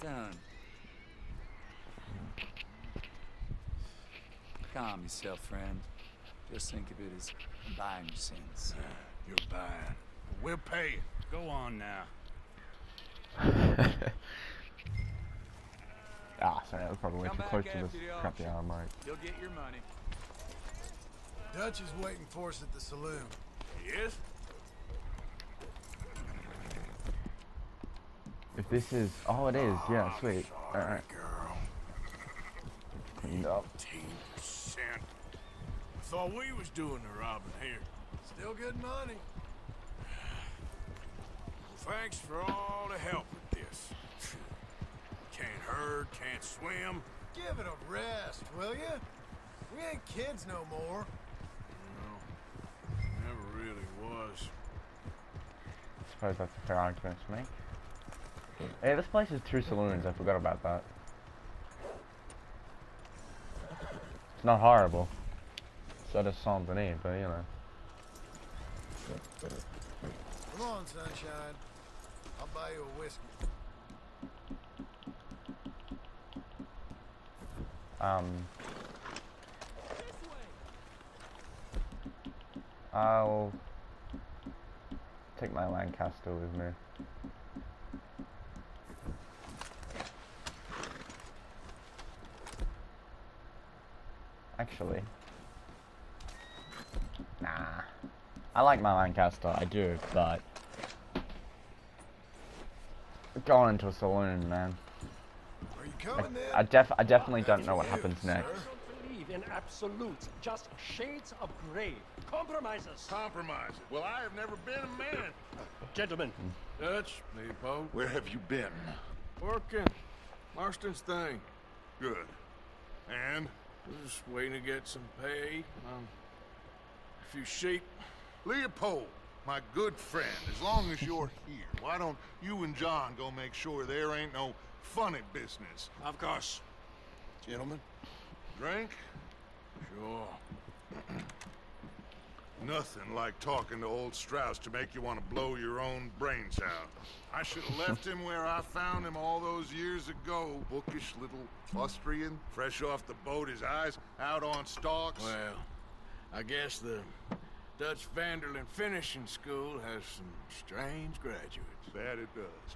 done. Calm yourself, friend. Just think of it as buying your sins. You're buying. We'll pay it. Go on now. Ah, sorry, that was probably way Come too back close to after this the crappy auction. armor. You'll get your money. Dutch is waiting for us at the saloon. Yes? If this is, oh, it is, yeah, sweet. Sorry, Alright, girl. cleaned up. 18%. I thought we was doing the robbing here. Still good money. Thanks for all the help with this. Can't herd, can't swim. Give it a rest, will ya? We ain't kids no more. No, never really was. I suppose that's a fair argument to make. Hey, this place is two saloons, I forgot about that. It's not horrible. So does Saint-Denis, but you know. Come on, sunshine. I'll buy you a whiskey. I'll take my Lancaster with me. Actually, nah. I like my Lancaster, I do, but going into a saloon, man. Are you coming then? I definitely don't know what happens next. Don't believe in absolutes, just shades of grey. Compromises. Compromise. Well, I have never been a man. Gentlemen, Dutch, Leopold. Where have you been? Working. Marston's thing. Good. And? We're just waiting to get some pay. A few sheep. Leopold, my good friend, as long as you're here, why don't you and John go make sure there ain't no funny business? Of course. Gentlemen? Drink? Sure. Nothing like talking to old Strauss to make you want to blow your own brains out. I should have left him where I found him all those years ago. Bookish little Austrian, fresh off the boat, his eyes out on stalks. Well, I guess the Dutch Vanderlyn Finishing School has some strange graduates. That it does.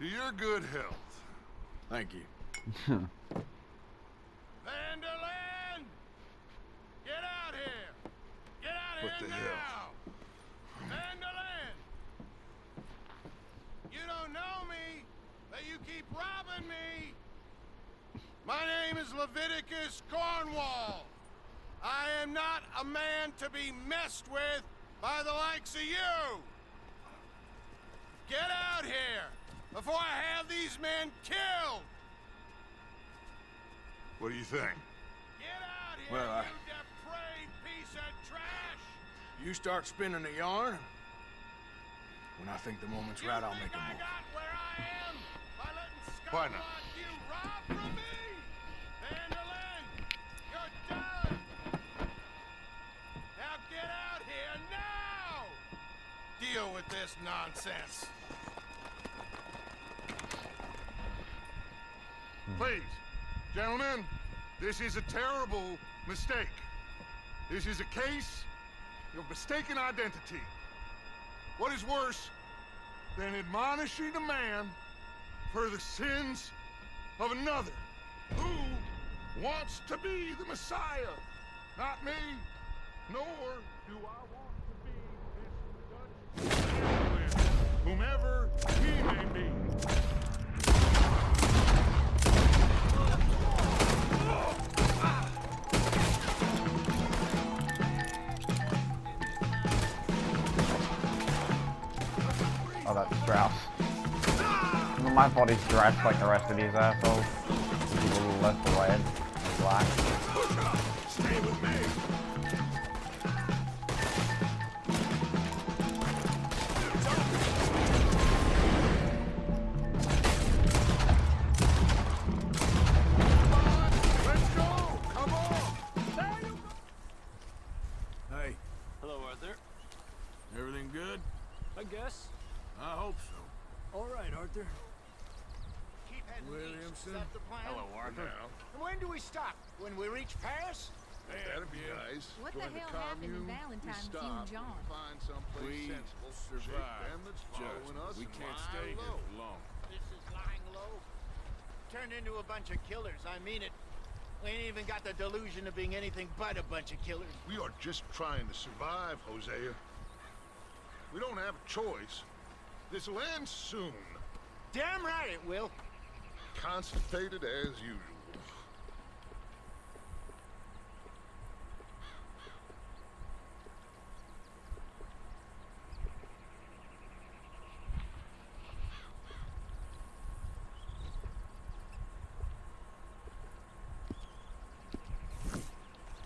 To your good health. Thank you. Vanderlyn! Get out here! Get out What here the now! hell? Vanderlyn! You don't know me, but you keep robbing me! My name is Leviticus Cornwall. I am not a man to be messed with by the likes of you! Get out here before I have these men killed! What do you think? Get out here, Well, you depraved piece of trash! You start spinning the yarn. When I think the moment's right, I'll make a move. Got where I am by letting Why scum not? like you rob from me? Vanderlyn, you're done! Now get out here now! Deal with this nonsense. Please, gentlemen, this is a terrible mistake. This is a case of mistaken identity. What is worse than admonishing a man for the sins of another who wants to be the Messiah? Not me, nor do I want to be this Dutch Vanderlyn, whomever he may be. Oh, that's Strauss. My body's dressed like the rest of these assholes. Just a little less red and black. Stay with me. Let's go! Come on! Hey, hello, Arthur. everything good? I guess. I hope so. All right, Arthur. Williamson. Is that the plan? Hello, Arthur. And when do we stop? When we reach Paris? That'd be nice. What the Join hell the happened in commune, Valentine's, we you and stop, John? Find someplace We sensible. survived. Shake them that's following us We and can't lie stay low. here long. This is lying low. Turned into a bunch of killers. I mean it. We ain't even got the delusion of being anything but a bunch of killers. We are just trying to survive, Hosea. We don't have a choice. This'll end soon. Damn right it will. Constipated as usual.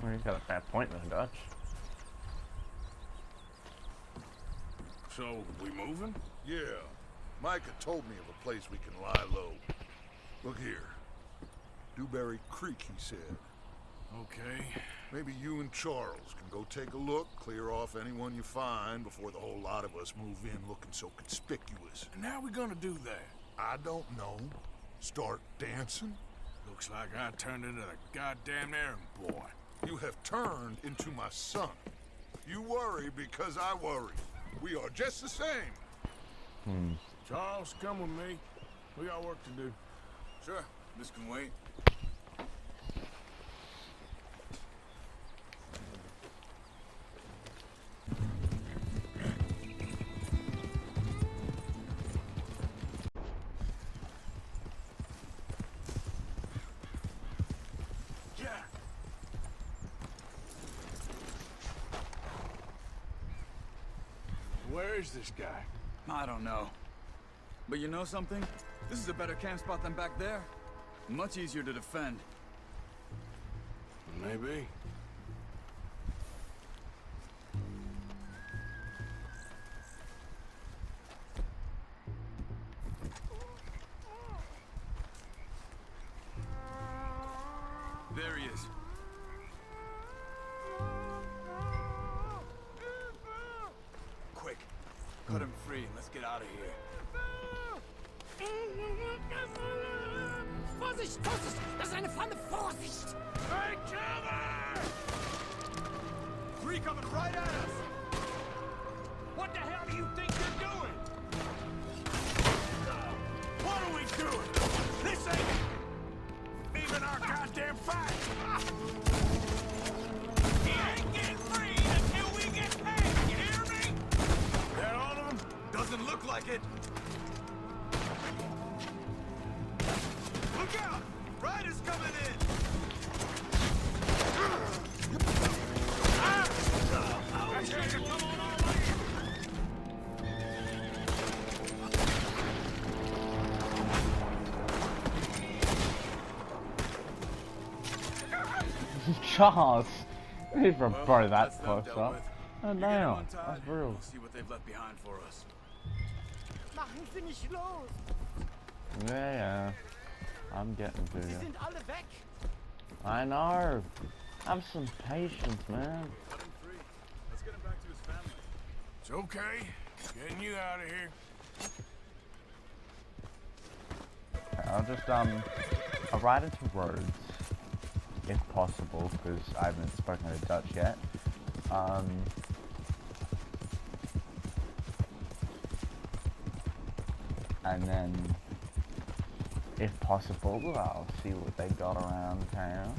Well, he's got a fair point there, Dutch. So, we moving? Yeah. Micah told me of a place we can lie low. Look here. Dewberry Creek, he said. Okay. Maybe you and Charles can go take a look, clear off anyone you find before the whole lot of us move in looking so conspicuous. And how we gonna do that? I don't know. Start dancing? Looks like I turned into the goddamn errand boy. You have turned into my son. You worry because I worry. We are just the same. Charles, come with me. We got work to do. Sure, this can wait. Where is this guy? I don't know. But you know something? This is a better camp spot than back there. Much easier to defend. Maybe. There he is. Quick, cut him free and let's get out of here. Vorsicht, Vorsicht! Das ist eine Pfanne! Vorsicht! Hey, cover! Three coming right at us! What the hell do you think you're doing? What are we doing? This ain't even our goddamn fight! He ain't getting free until we get paid, you hear me? That all of them? Doesn't look like it. Look out! Riders coming in! Charles! He even Well, brought that's that them close dealt up. with. Oh You get 'em damn, untied, that's real. we'll see what they've left behind for us. Machen Sie nicht los! Yeah. I'm getting to Sie you. sind alle weg! I know. Have some patience, man. Cut him free. Let's get him back to his family. It's okay. Getting you out of here. I'll just I'll ride into Rhodes, if possible, because I haven't spoken to Dutch yet. And then, if possible, I'll see what they got around town.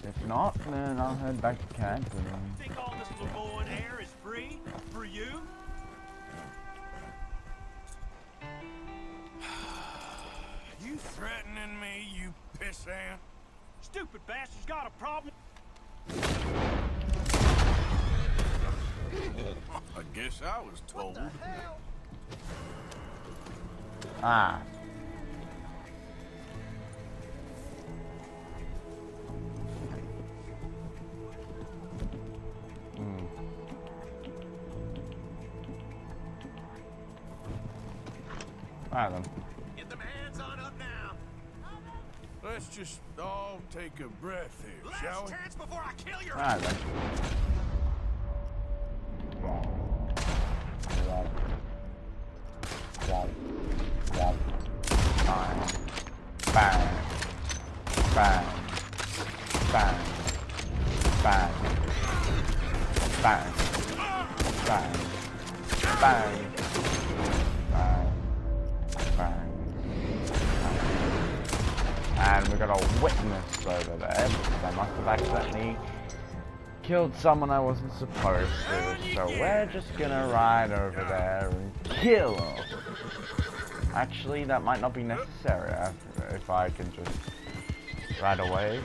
If not, then I'll head back to camp and Think all this Lemoyne air is free for you? You threatening me, you pissant? Stupid bastard's got a problem. I guess I was told. ah. Alright then. Get them hands on up now. Let's just all take a breath here, shall Last we? chance before I kill your Alright then. Womp. Womp. Womp. Fine. Bang. Bang. Bang. Bang. Bang. Bang. Bang. Bang. Bang. And we got a witness over there because I must have accidentally killed someone I wasn't supposed to. So we're just gonna ride over there and kill him. Actually, that might not be necessary if I can just ride away.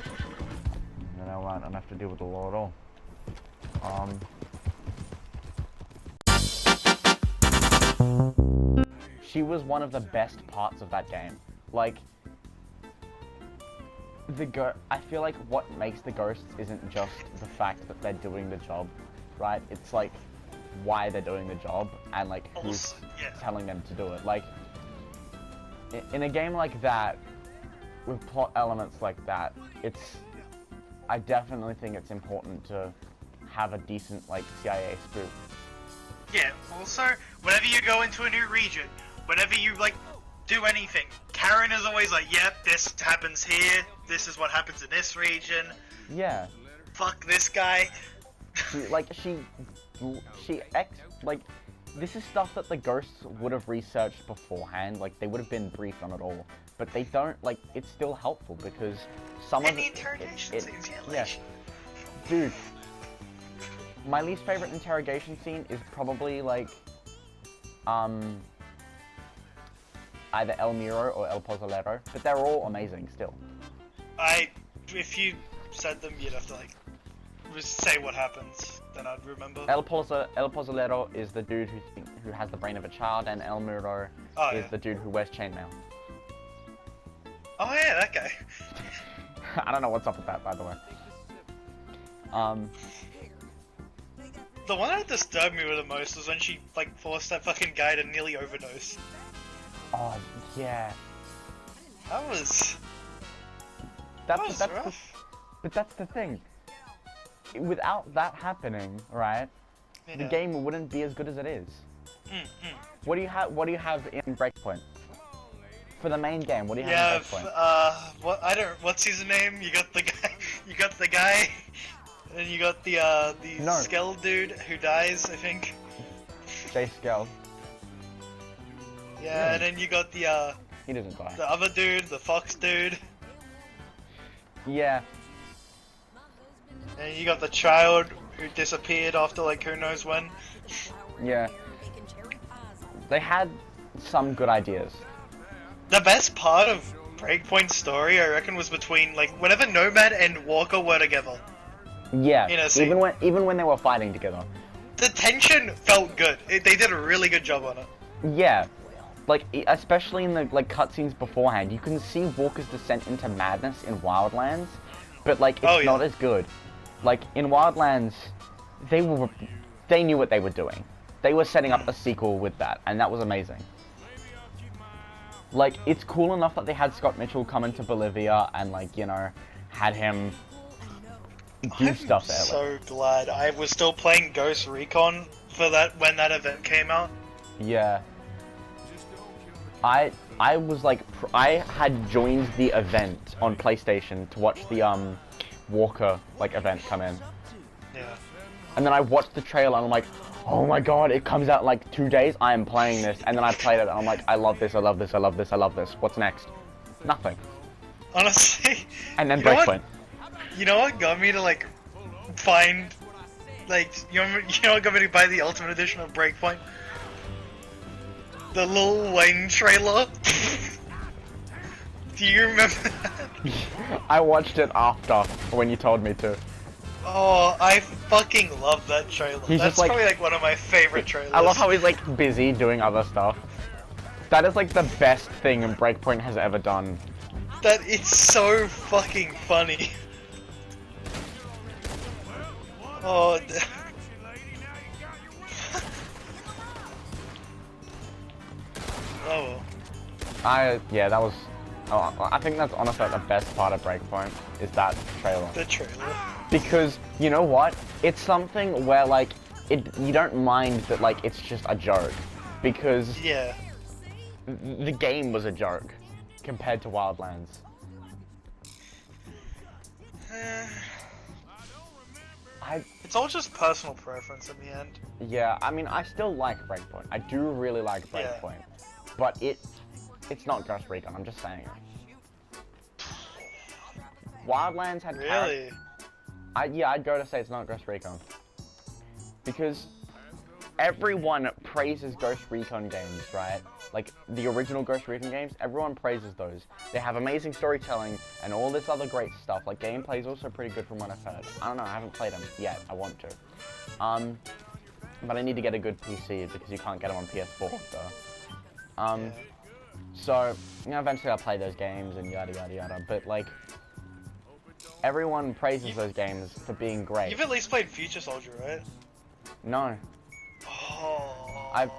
Then I won't have to deal with the law at all. She was one of the best parts of that game. Like, I feel like what makes the ghosts isn't just the fact that they're doing the job, right? It's like why they're doing the job and like who's telling them to do it. Like in a game like that, with plot elements like that, I definitely think it's important to have a decent like CIA spook. Yeah, also, whenever you go into a new region, whenever you like do anything, Karen is always like, yep, this happens here, this is what happens in this region. Yeah. Fuck this guy. This is stuff that the ghosts would have researched beforehand, like they would have been briefed on it all, but they don't, like, it's still helpful because some of the interrogation scenes, yeah. Dude, my least favorite interrogation scene is probably like, either El Muro or El Pozzolero, but they're all amazing still. If you said them, you'd have to like just say what happens, then I'd remember. El Pozzolero is the dude who has the brain of a child, and El Muro is the dude who wears chainmail. Oh yeah, that guy. I don't know what's up with that, by the way. The one that disturbed me the most was when she like forced that fucking guy to nearly overdose. Oh yeah. That was rough. But that's the thing. Without that happening, right? Yeah. The game wouldn't be as good as it is. What do you have in Breakpoint? For the main game, what do you have in Breakpoint? What's his name? You got the guy, and you got the Skell dude who dies, I think. Jay Skell. Yeah, and then you got the he doesn't die. The other dude, the fox dude. Yeah. And you got the child who disappeared after like who knows when. Yeah. They had some good ideas. The best part of Breakpoint's story, I reckon, was between like whenever Nomad and Walker were together. Yeah. Even when they were fighting together. The tension felt good. They did a really good job on it. Yeah. Like, especially in the like cutscenes beforehand, you can see Walker's descent into madness in Wildlands, but like it's not as good. Like in Wildlands, they knew what they were doing. They were setting up a sequel with that, and that was amazing. Like, it's cool enough that they had Scott Mitchell come into Bolivia and like, you know, had him do stuff there. I'm so glad I was still playing Ghost Recon for that when that event came out. Yeah. I was like, I had joined the event on PlayStation to watch the Walker like event come in. Yeah. And then I watched the trailer and I'm like, oh my god, it comes out in like 2 days, I am playing this. And then I played it and I'm like, I love this, I love this, I love this, I love this. What's next? Nothing. Honestly. And then Breakpoint. You know what got me to like find, like, you know what got me to buy the Ultimate Edition of Breakpoint? The Lil Wayne trailer. Do you remember that? I watched it after, when you told me to. Oh, I fucking love that trailer. That's probably like one of my favorite trailers. I love how he's like busy doing other stuff. That is like the best thing Breakpoint has ever done. That it's so fucking funny. Oh. Oh. Yeah, that was. Oh, I think that's honestly the best part of Breakpoint is that trailer. The trailer. Because you know what? It's something where like you don't mind that like it's just a joke, because yeah, the game was a joke. compared to Wildlands. It's all just personal preference in the end. Yeah, I mean, I still like Breakpoint. I do really like Breakpoint, but it's not Ghost Recon. I'm just saying. Wildlands had Really? I'd go to say it's not Ghost Recon because everyone praises Ghost Recon games, right? Like the original Ghost Recon games, everyone praises those. They have amazing storytelling and all this other great stuff. Like gameplay is also pretty good from what I've heard. I don't know, I haven't played them yet. I want to. But I need to get a good PC because you can't get them on PS4. So, so you know, eventually I'll play those games and yada yada yada. But like, everyone praises those games for being great. You've at least played Future Soldier, right? No. Oh.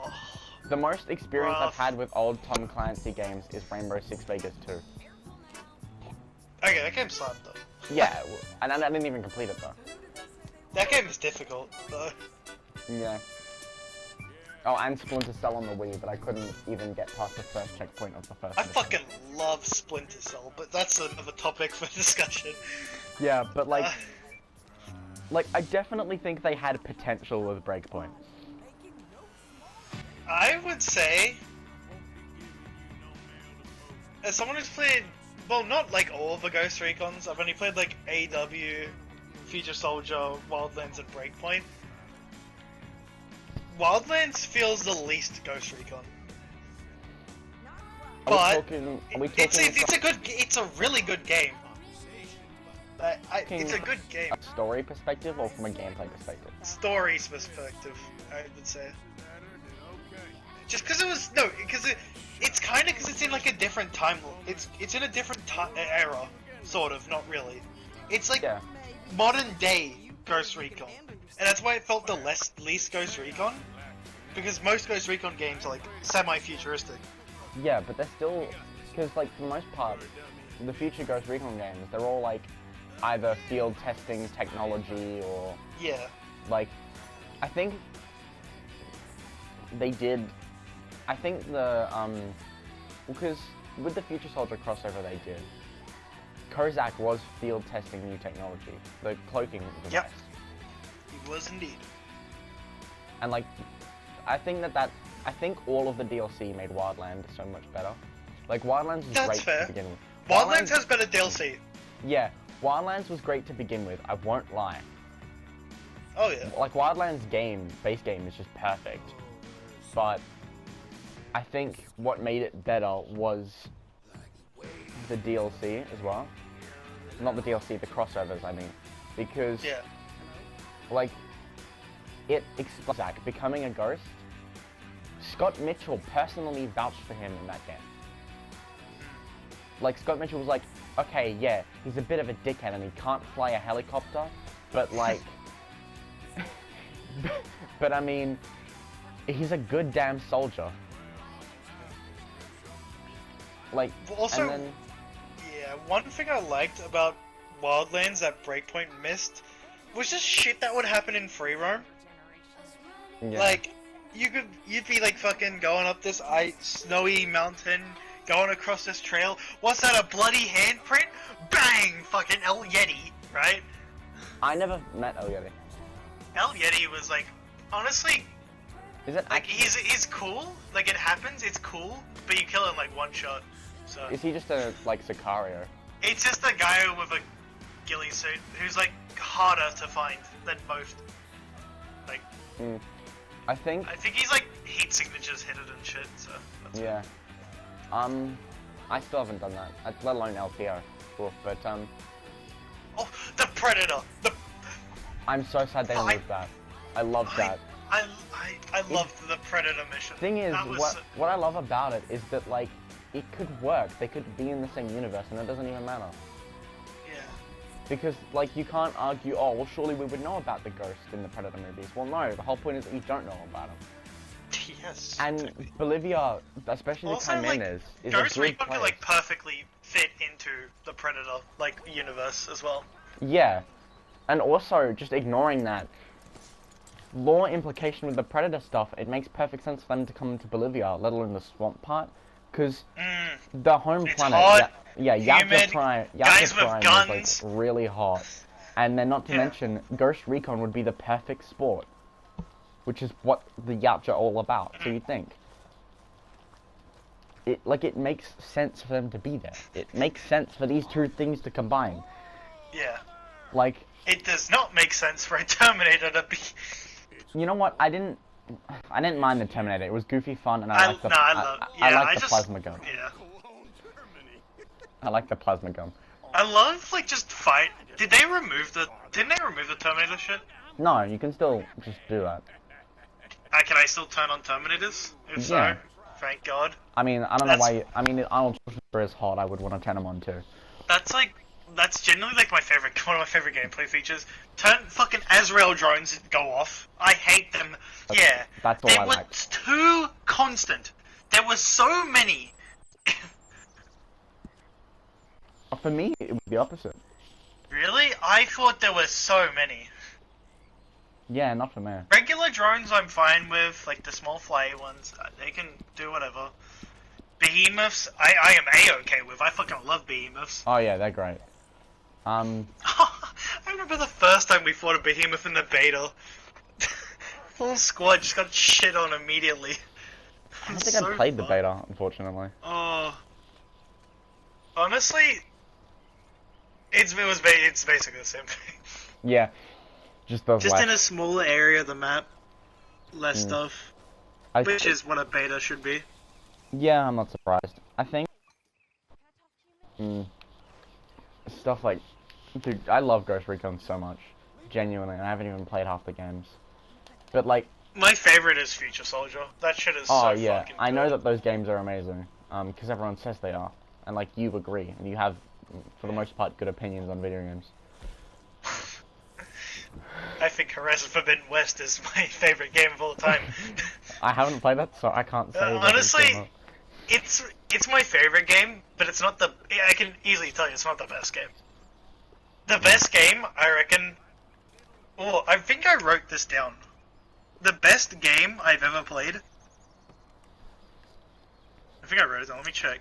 The most experience I've had with old Tom Clancy games is Rainbow Six Vegas 2. Okay, that game's slapped though. Yeah, and I didn't even complete it though. That game is difficult though. Yeah. Oh, and Splinter Cell on the Wii, but I couldn't even get past the first checkpoint of the first I edition. fucking love Splinter Cell, but that's another topic for discussion. Yeah, but like I definitely think they had potential with Breakpoint. I would say, as someone who's played, well, not like all of the Ghost Recons, I've only played like AW, Future Soldier, Wildlands, and Breakpoint. Wildlands feels the least Ghost Recon. But it's a really good game. It's a good game. A story perspective or from a gameplay perspective? Story perspective, I would say. Just because it's kind of because it's in like a different time. It's in a different era, sort of. Not really. It's like modern day Ghost Recon, and that's why it felt the least Ghost Recon. Because most Ghost Recon games are like semi-futuristic. Yeah, but they're still, because like for the most part, the future Ghost Recon games, they're all like either field testing technology or like I think they did. I think the because with the Future Soldier crossover they did, Kozak was field testing new technology, the cloaking device. Yep, he was indeed. And like, I think all of the DLC made Wildlands so much better. Like Wildlands was great to begin with. Wildlands has better DLC. Yeah, Wildlands was great to begin with. I won't lie. Oh yeah. Like Wildlands base game is just perfect, but I think what made it better was the DLC as well. Not the DLC, the crossovers, I mean. Because, like, it explains Zach becoming a ghost. Scott Mitchell personally vouched for him in that game. Like, Scott Mitchell was like, okay, yeah, he's a bit of a dickhead and he can't fly a helicopter, but like... but I mean, he's a good damn soldier. Like, also, and then... yeah, one thing I liked about Wildlands that Breakpoint missed was just shit that would happen in free roam. Yeah. Like, you'd be like fucking going up this snowy mountain, going across this trail. What's that, a bloody handprint? Bang! Fucking El Yeti, right? I never met El Yeti. El Yeti was like, honestly, is it like he's cool. Like it happens, it's cool, but you kill him like one shot. So is he just a like Sicario? It's just a guy with a ghillie suit who's like harder to find than most. Like, I think he's like heat signatures hit it and shit. So that's yeah. I still haven't done that, let alone LTO. Cool. But oh, the Predator. I'm so sad they removed that. I loved that. I loved the Predator mission. Thing is, what I love about it is that like it could work. They could be in the same universe, and it doesn't even matter. Yeah. Because like you can't argue, oh well, surely we would know about the ghost in the Predator movies. Well, no. The whole point is that you don't know about them. Yes. And Bolivia, especially also, the Caimanes, is a Ghost good Recon place. could like perfectly fit into the Predator like universe as well. Yeah, and also just ignoring that lore implication with the Predator stuff, it makes perfect sense for them to come to Bolivia, let alone the swamp part, Because the home It's planet, hot, yeah, humid, guys with Prime guns. is like really hot, and then not to mention Ghost Recon would be the perfect sport, which is what the Yachts are all about. So you think it makes sense for them to be there. It makes sense for these two things to combine. Yeah. Like, It does not make sense for a Terminator to be. you know what? I didn't mind the Terminator. It was goofy fun, and I like the plasma gun. Yeah. I like the plasma gun. I love like just fight. Didn't they remove the Terminator shit? No, you can still just do that. Can I still turn on Terminators? If so, Yeah. thank God. I mean, I don't know why. I mean, Arnold Schwarzenegger is hot. I would want to turn him on too. That's generally like one of my favorite gameplay features. Turn fucking Azrael drones go off. I hate them. Yeah. That's all they I were like. too constant. There were so many. For me, it was the opposite. Really? I thought there were so many. Yeah, not for me. Regular drones I'm fine with, like the small fly ones, they can do whatever. Behemoths, I am A-okay with. I fucking love behemoths. Oh yeah, they're great. I remember the first time we fought a behemoth in the beta. Full squad just got shit on immediately. I don't think I played the beta, unfortunately. Oh. Honestly, it's basically the same thing. Yeah, just those. Just in a smaller area of the map, less stuff, which is what a beta should be. Yeah, I'm not surprised. I think stuff like, dude, I love Ghost Recon so much, genuinely, and I haven't even played half the games. But like, my favorite is Future Soldier. That shit is oh so yeah, fucking I know good. that those games are amazing, because everyone says they are, and like you agree, and you have, for the most part, good opinions on video games. I think Horizon Forbidden West is my favorite game of all time. I haven't played that, so I can't say. Honestly, it's my favorite game, but it's not the. I can easily tell you it's not the best game. The best game, I reckon. Oh, I think I wrote this down. The best game I've ever played. I think I wrote it down. Let me check.